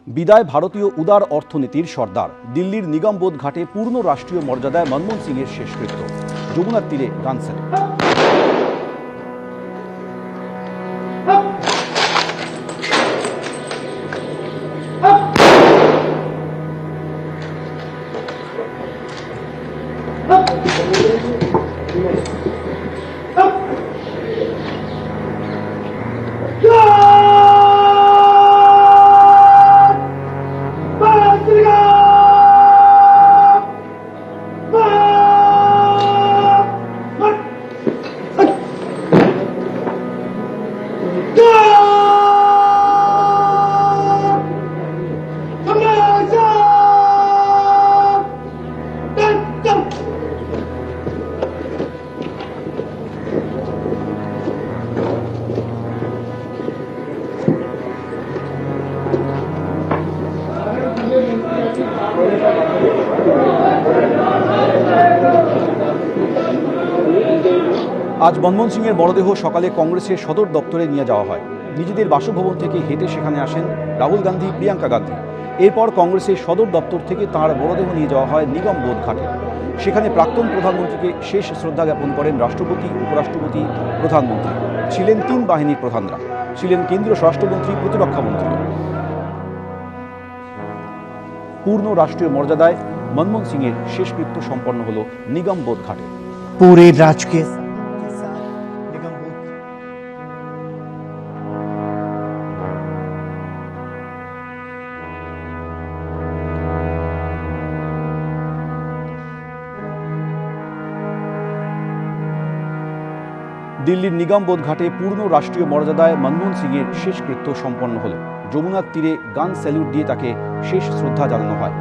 বিদায় ভারতীয় উদার অর্থনীতির সর্দার। দিল্লির নিগমবোধ ঘাটে পূর্ণ রাষ্ট্রীয় মর্যাদায় মনমোহন সিংয়ের শেষকৃত্য। যমুনার তীরে গান স্যালুট। আজ মনমোহন সিংয়ের মরদেহ সকালে কংগ্রেসের সদর দপ্তরে নিয়ে যাওয়া হয়। নিজেদের বাসভবন থেকে হেঁটে সেখানে আসেন রাহুল গান্ধী, প্রিয়াঙ্কা গান্ধী। এরপর কংগ্রেসের সদর দপ্তর থেকে তাঁর মরদেহ নিয়ে যাওয়া হয় নিগমবোধ ঘাটে। সেখানে প্রাক্তন প্রধানমন্ত্রীকে শেষ শ্রদ্ধা জ্ঞাপন করেন রাষ্ট্রপতি, উপরাষ্ট্রপতি, প্রধানমন্ত্রী। ছিলেন 3 বাহিনীর প্রধানরা, ছিলেন কেন্দ্রীয় স্বরাষ্ট্রমন্ত্রী, প্রতিরক্ষামন্ত্রী। পূর্ণ রাষ্ট্রীয় মর্যাদায় মনমোহন সিংয়ের শেষকৃত্য সম্পন্ন হল নিগমবোধ ঘাটে। पूरे राजकीय দিল্লির নিগমবোধ ঘাটে পূর্ণ রাষ্ট্রীয় মর্যাদায় মনমোহন সিংয়ের শেষকৃত্য সম্পন্ন হল। যমুনার তীরে গান স্যালুট দিয়ে তাকে শেষ শ্রদ্ধা জানানো হয়।